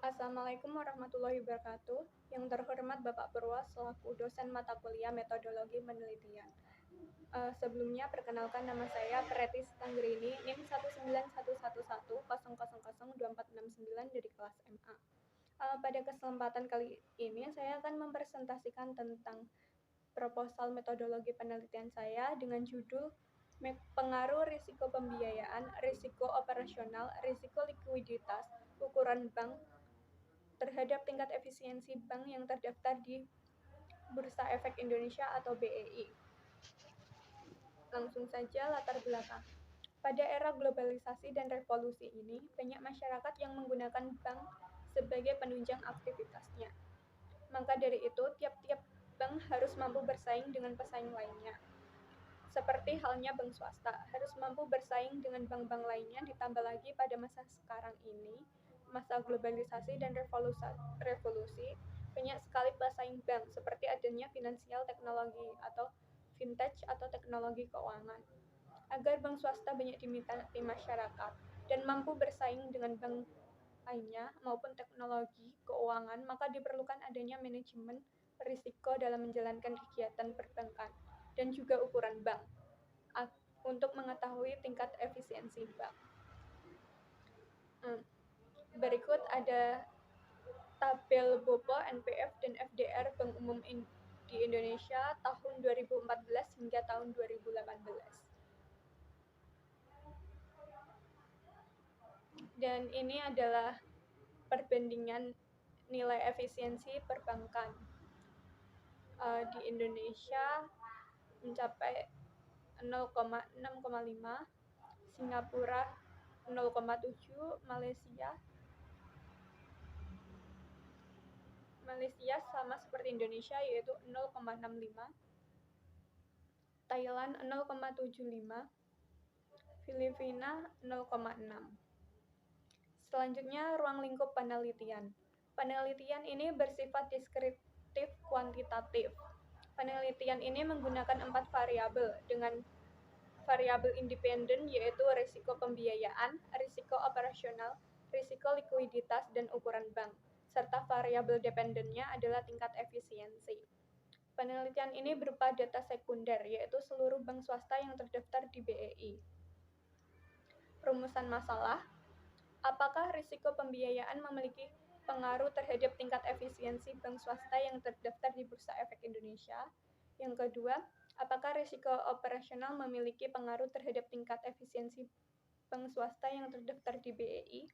Assalamualaikum warahmatullahi wabarakatuh. Yang terhormat Bapak Purwo selaku dosen mata kuliah metodologi penelitian. Sebelumnya perkenalkan nama saya Preti Sitanggerini, NIM 1911110002469 dari kelas MA. Pada kesempatan kali ini saya akan mempresentasikan tentang proposal metodologi penelitian saya dengan judul pengaruh risiko pembiayaan, risiko operasional, risiko likuiditas, ukuran bank terhadap tingkat efisiensi bank yang terdaftar di Bursa Efek Indonesia atau BEI. Langsung saja latar belakang. Pada era globalisasi dan revolusi ini, banyak masyarakat yang menggunakan bank sebagai penunjang aktivitasnya. Maka dari itu, tiap-tiap bank harus mampu bersaing dengan pesaing lainnya. Seperti halnya bank swasta, harus mampu bersaing dengan bank-bank lainnya, ditambah lagi pada masa sekarang ini, masa globalisasi dan revolusi, banyak sekali pesaing bank, seperti adanya finansial teknologi atau fintech atau teknologi keuangan. Agar bank swasta banyak diminati masyarakat dan mampu bersaing dengan bank lainnya maupun teknologi keuangan, maka diperlukan adanya manajemen risiko dalam menjalankan kegiatan perbankan dan juga ukuran bank untuk mengetahui tingkat efisiensi bank. Berikut ada tabel BOPO, NPF, dan FDR Bank Umum di Indonesia tahun 2014 hingga tahun 2018. Dan ini adalah perbandingan nilai efisiensi perbankan di Indonesia mencapai 0,6,5, Singapura 0,7, Malaysia sama seperti Indonesia yaitu 0,65, Thailand 0,75, Filipina 0,6. Selanjutnya, ruang lingkup penelitian. Penelitian ini bersifat deskriptif kuantitatif. Penelitian ini menggunakan 4 variabel dengan variabel independen yaitu risiko pembiayaan, risiko operasional, risiko likuiditas, dan ukuran bank, serta variabel dependennya adalah tingkat efisiensi. Penelitian ini berupa data sekunder, yaitu seluruh bank swasta yang terdaftar di BEI. Rumusan masalah, apakah risiko pembiayaan memiliki pengaruh terhadap tingkat efisiensi bank swasta yang terdaftar di Bursa Efek Indonesia? Yang kedua, apakah risiko operasional memiliki pengaruh terhadap tingkat efisiensi bank swasta yang terdaftar di BEI?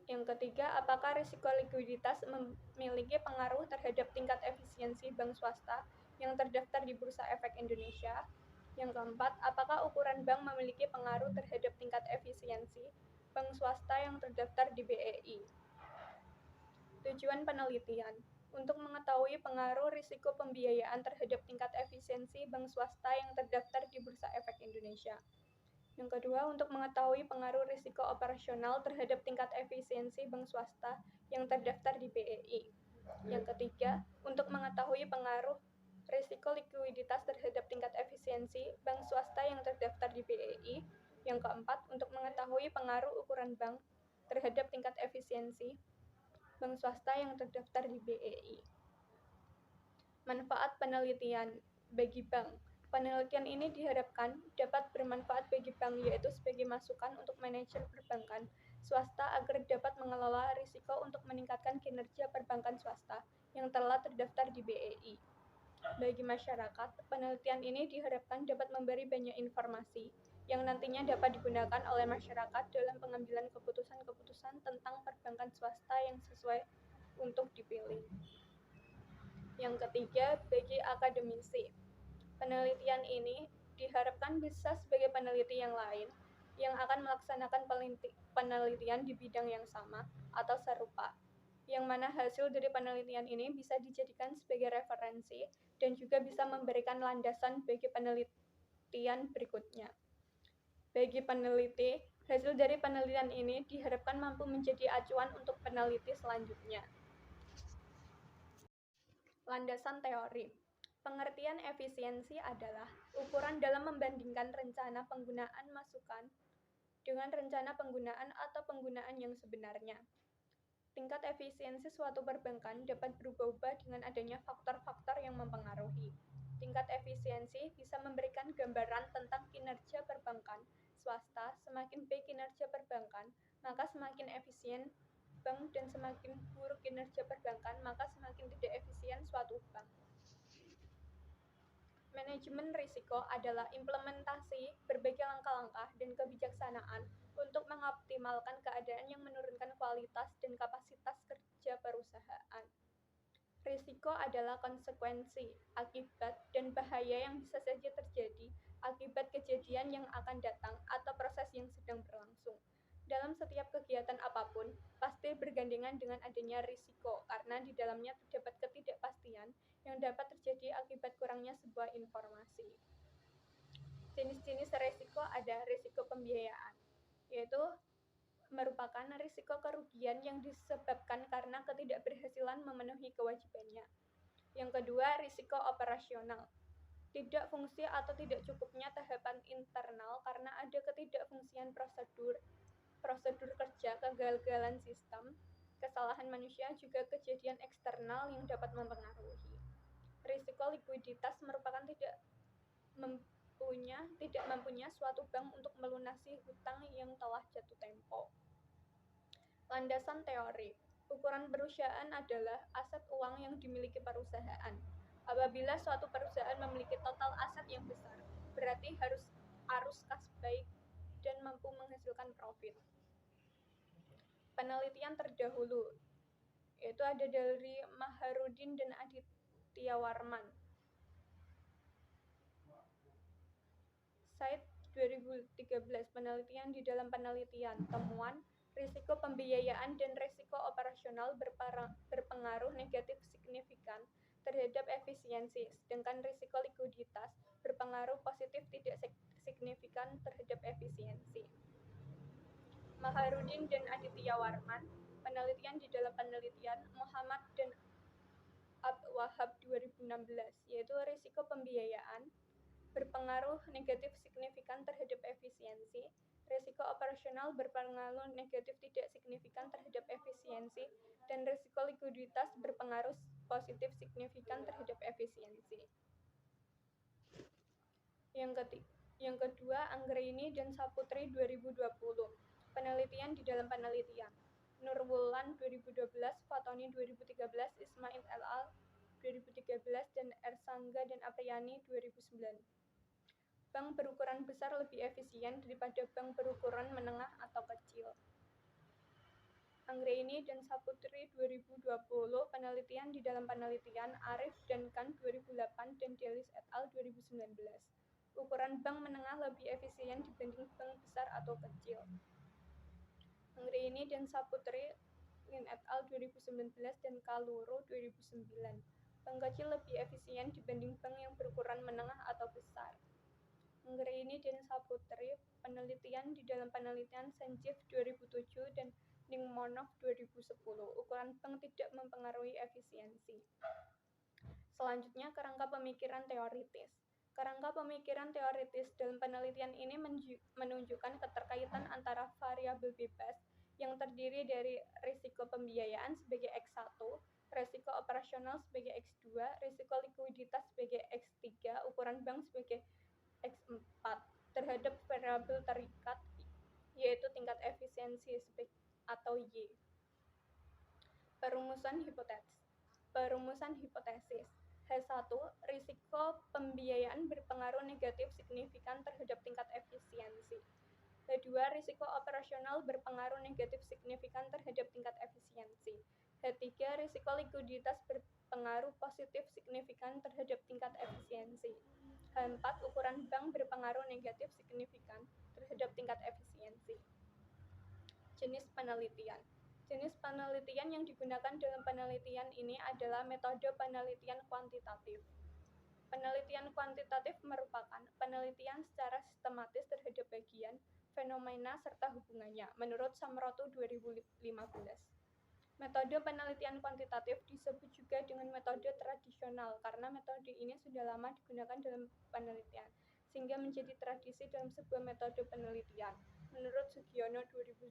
Yang ketiga, apakah risiko likuiditas memiliki pengaruh terhadap tingkat efisiensi bank swasta yang terdaftar di Bursa Efek Indonesia? Yang keempat, apakah ukuran bank memiliki pengaruh terhadap tingkat efisiensi bank swasta yang terdaftar di BEI? Tujuan penelitian untuk mengetahui pengaruh risiko pembiayaan terhadap tingkat efisiensi bank swasta yang terdaftar di Bursa Efek Indonesia. Yang kedua, untuk mengetahui pengaruh risiko operasional terhadap tingkat efisiensi bank swasta yang terdaftar di BEI. Yang ketiga, untuk mengetahui pengaruh risiko likuiditas terhadap tingkat efisiensi bank swasta yang terdaftar di BEI. Yang keempat, untuk mengetahui pengaruh ukuran bank terhadap tingkat efisiensi bank swasta yang terdaftar di BEI. Manfaat penelitian bagi bank. Penelitian ini diharapkan dapat bermanfaat bagi bank, yaitu sebagai masukan untuk manajer perbankan swasta agar dapat mengelola risiko untuk meningkatkan kinerja perbankan swasta yang telah terdaftar di BEI. Bagi masyarakat, penelitian ini diharapkan dapat memberi banyak informasi yang nantinya dapat digunakan oleh masyarakat dalam pengambilan keputusan-keputusan tentang perbankan swasta yang sesuai untuk dipilih. Yang ketiga, bagi akademisi, penelitian ini diharapkan bisa sebagai peneliti yang lain yang akan melaksanakan penelitian di bidang yang sama atau serupa, yang mana hasil dari penelitian ini bisa dijadikan sebagai referensi dan juga bisa memberikan landasan bagi penelitian berikutnya. Bagi peneliti, hasil dari penelitian ini diharapkan mampu menjadi acuan untuk peneliti selanjutnya. Landasan teori. Pengertian efisiensi adalah ukuran dalam membandingkan rencana penggunaan masukan dengan rencana penggunaan atau penggunaan yang sebenarnya. Tingkat efisiensi suatu perbankan dapat berubah-ubah dengan adanya faktor-faktor yang mempengaruhi. Tingkat efisiensi bisa memberikan gambaran tentang kinerja perbankan swasta. Semakin baik kinerja perbankan, maka semakin efisien bank, dan semakin buruk kinerja perbankan, maka semakin tidak efisien suatu bank. Manajemen risiko adalah implementasi berbagai langkah-langkah dan kebijaksanaan untuk mengoptimalkan keadaan yang menurunkan kualitas dan kapasitas kerja perusahaan. Risiko adalah konsekuensi, akibat, dan bahaya yang bisa saja terjadi akibat kejadian yang akan datang atau proses yang sedang berlangsung. Dalam setiap kegiatan apapun, pasti bergandengan dengan adanya risiko, karena di dalamnya terdapat ketidakpastian yang dapat terjadi akibat kurangnya sebuah informasi. Jenis-jenis risiko ada risiko pembiayaan, yaitu merupakan risiko kerugian yang disebabkan karena ketidakberhasilan memenuhi kewajibannya. Yang kedua, risiko operasional. Tidak fungsi atau tidak cukupnya tahapan internal karena ada ketidakfungsian prosedur kerja, kegagalan sistem, kesalahan manusia, juga kejadian eksternal yang dapat mempengaruhi. Risiko likuiditas merupakan tidak mempunyai suatu bank untuk melunasi hutang yang telah jatuh tempo. Landasan teori. Ukuran perusahaan adalah aset uang yang dimiliki perusahaan. Apabila suatu perusahaan memiliki total aset yang besar, berarti harus arus kas baik dan mampu menghasilkan profit. Penelitian terdahulu, yaitu ada dari Maharudin dan Aditya Warman. Site 2013, penelitian di dalam penelitian, temuan, risiko pembiayaan dan risiko operasional berpengaruh negatif signifikan terhadap efisiensi, sedangkan risiko likuiditas berpengaruh positif tidak signifikan terhadap efisiensi. Maharudin dan Aditya Warman, penelitian di dalam penelitian, Muhammad dan Wahab 2016, yaitu risiko pembiayaan berpengaruh negatif signifikan terhadap efisiensi, risiko operasional berpengaruh negatif tidak signifikan terhadap efisiensi, dan risiko likuiditas berpengaruh positif signifikan terhadap efisiensi. Yang kedua, Anggraini dan Saputri 2020, penelitian di dalam penelitian, Nurwulan 2012, Fatoni 2013, Ismail et al. 2013, dan Ersangga dan Apriyani 2009. Bank berukuran besar lebih efisien daripada bank berukuran menengah atau kecil. Anggraini dan Saputri 2020, penelitian di dalam penelitian, Arif dan Khan 2008, dan Delis et al. 2019. Ukuran bank menengah lebih efisien dibanding bank besar atau kecil. Anggraini dan Saputri et al. 2019 dan Kaluro 2009. Bank kecil lebih efisien dibanding bank yang berukuran menengah atau besar. Anggraini dan Saputri, penelitian di dalam penelitian Sanjeev 2007 dan Ningmonov 2010. Ukuran bank tidak mempengaruhi efisiensi. Selanjutnya, kerangka pemikiran teoritis. Kerangka pemikiran teoritis dalam penelitian ini menunjukkan keterkaitan antara variabel bebas yang terdiri dari risiko pembiayaan sebagai X1, risiko operasional sebagai X2, risiko likuiditas sebagai X3, ukuran bank sebagai X4 terhadap variabel terikat, yaitu tingkat efisiensi atau Y. Perumusan hipotesis. H1, risiko pembiayaan berpengaruh negatif signifikan terhadap tingkat efisiensi. H2, risiko operasional berpengaruh negatif signifikan terhadap tingkat efisiensi. H3, risiko likuiditas berpengaruh positif signifikan terhadap tingkat efisiensi. H4, ukuran bank berpengaruh negatif signifikan terhadap tingkat efisiensi. Jenis penelitian. Jenis penelitian yang digunakan dalam penelitian ini adalah metode penelitian kuantitatif. Penelitian kuantitatif merupakan penelitian secara sistematis terhadap bagian, fenomena, serta hubungannya, menurut Samroto 2015. Metode penelitian kuantitatif disebut juga dengan metode tradisional karena metode ini sudah lama digunakan dalam penelitian, sehingga menjadi tradisi dalam sebuah metode penelitian, menurut Sugiono 2012.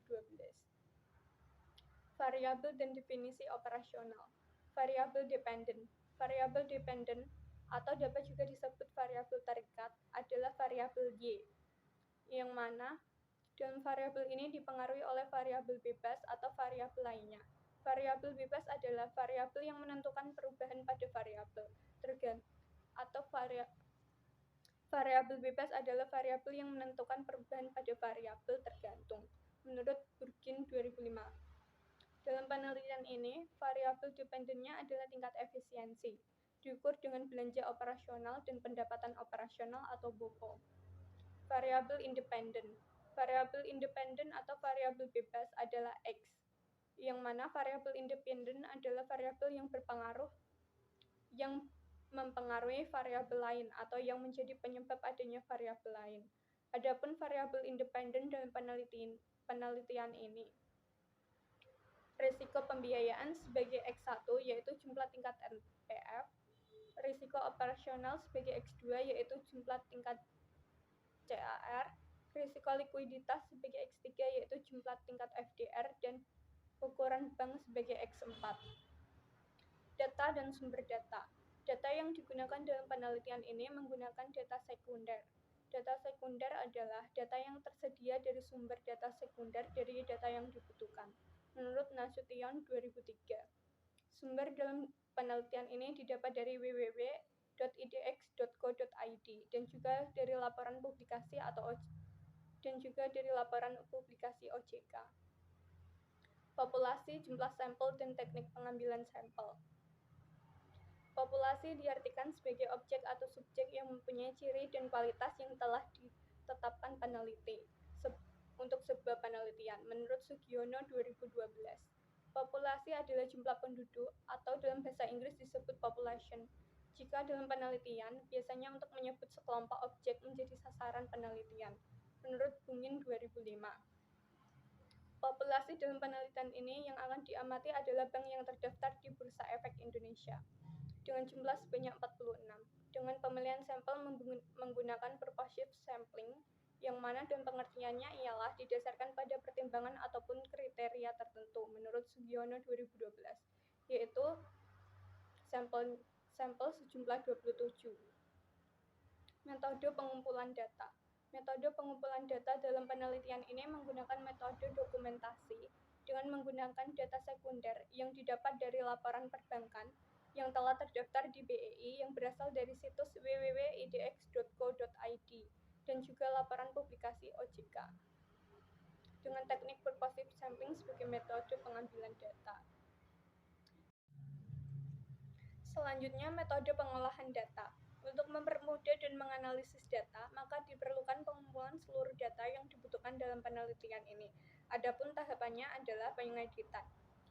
Variabel dan definisi operasional. Variabel dependent. Variabel dependent atau dapat juga disebut variabel terikat adalah variabel Y, yang mana dalam variabel ini dipengaruhi oleh variabel bebas atau variabel lainnya. Variabel bebas adalah variabel yang menentukan perubahan pada variabel atau variabel bebas adalah variabel yang menentukan perubahan pada variabel tergantung. Menurut Burgin 2005. Dalam penelitian ini, variabel dependennya adalah tingkat efisiensi, diukur dengan belanja operasional dan pendapatan operasional atau BOPO. Variabel independen. Variabel independen atau variabel bebas adalah X, yang mana variabel independen adalah variabel yang mempengaruhi variabel lain atau yang menjadi penyebab adanya variabel lain. Adapun variabel independen dalam penelitian ini, risiko pembiayaan sebagai X1 yaitu jumlah tingkat NPF, risiko operasional sebagai X2 yaitu jumlah tingkat CAR, risiko likuiditas sebagai X3 yaitu jumlah tingkat FDR, dan ukuran bank sebagai X4. Data dan sumber data. Data yang digunakan dalam penelitian ini menggunakan data sekunder. Data sekunder adalah data yang tersedia dari sumber data sekunder dari data yang dibutuhkan. Menurut Nasution 2003, sumber dalam penelitian ini didapat dari www.idx.co.id dan juga dari laporan publikasi OJK. Populasi, jumlah sampel, dan teknik pengambilan sampel. Populasi diartikan sebagai objek atau subjek yang mempunyai ciri dan kualitas yang telah ditetapkan peneliti untuk sebuah penelitian. Menurut Sugiono 2012, populasi adalah jumlah penduduk atau dalam bahasa Inggris disebut population. Jika dalam penelitian, biasanya untuk menyebut sekelompok objek menjadi sasaran penelitian. Menurut Bungin 2005. Populasi dalam penelitian ini yang akan diamati adalah bank yang terdaftar di Bursa Efek Indonesia dengan jumlah sebanyak 46, dengan pemilihan sampel menggunakan purposive sampling, yang mana dan pengertiannya ialah didasarkan pada pertimbangan ataupun kriteria tertentu menurut Sugiono 2012, yaitu sampel sejumlah 27. Metode pengumpulan data. Metode pengumpulan data dalam penelitian ini menggunakan metode dokumentasi dengan menggunakan data sekunder yang didapat dari laporan perbankan yang telah terdaftar di BEI yang berasal dari situs www.idx.co.id dan juga laporan publikasi OJK dengan teknik purposive sampling sebagai metode pengambilan data. Selanjutnya, metode pengolahan data. Untuk mempermudah dan menganalisis data, maka diperlukan pengumpulan seluruh data yang dibutuhkan dalam penelitian ini. Adapun tahapannya adalah pengeditan.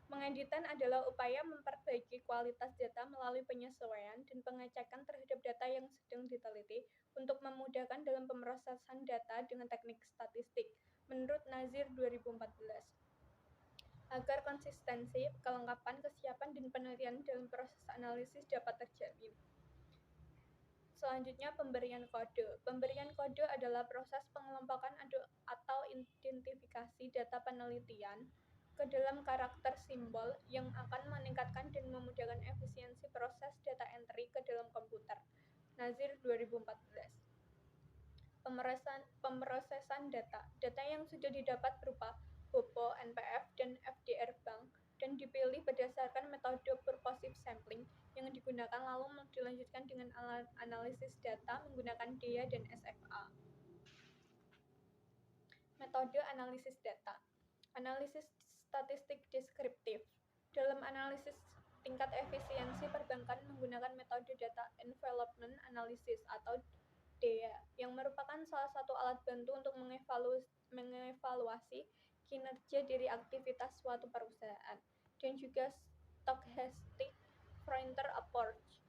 Mengeditan adalah upaya memperbaiki kualitas data melalui penyesuaian dan pengecekan terhadap data yang sedang diteliti untuk memudahkan dalam pemrosesan data dengan teknik statistik, menurut Nazir 2014. Agar konsistensi, kelengkapan, kesiapan, dan penelitian dalam proses analisis dapat terjamin. Selanjutnya, pemberian kode. Pemberian kode adalah proses pengelompokan atau identifikasi data penelitian ke dalam karakter simbol yang akan meningkatkan dan memudahkan efisiensi proses data entry ke dalam komputer. Nazir 2014. Pemrosesan data. Data yang sudah didapat berupa BOPO, NPF, dan FDR bank dan dipilih berdasarkan metode purposive sampling yang digunakan lalu dilanjutkan dengan analisis data menggunakan DEA dan SFA. Metode analisis data. Analisis statistik deskriptif. Dalam analisis tingkat efisiensi perbankan menggunakan metode data envelopment analysis atau DEA yang merupakan salah satu alat bantu untuk mengevaluasi kinerja dari aktivitas suatu perusahaan, dan juga Stochastic Frontier Approach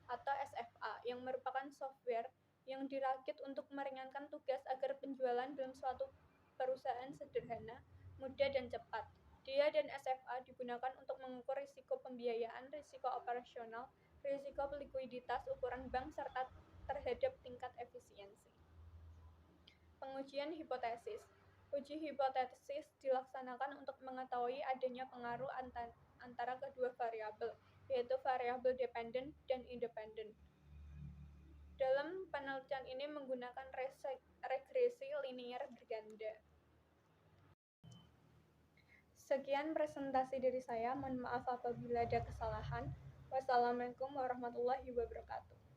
atau SFA yang merupakan software yang dirakit untuk meringankan tugas agar penjualan dalam suatu perusahaan sederhana, mudah, dan cepat. DEA dan SFA digunakan untuk mengukur risiko pembiayaan, risiko operasional, risiko likuiditas, ukuran bank, serta terhadap tingkat efisiensi. Pengujian hipotesis. Uji hipotesis dilaksanakan untuk mengetahui adanya pengaruh antara kedua variabel, yaitu variabel dependen dan independen. Dalam penelitian ini menggunakan regresi linier berganda. Sekian presentasi dari saya. Mohon maaf apabila ada kesalahan. Wassalamualaikum warahmatullahi wabarakatuh.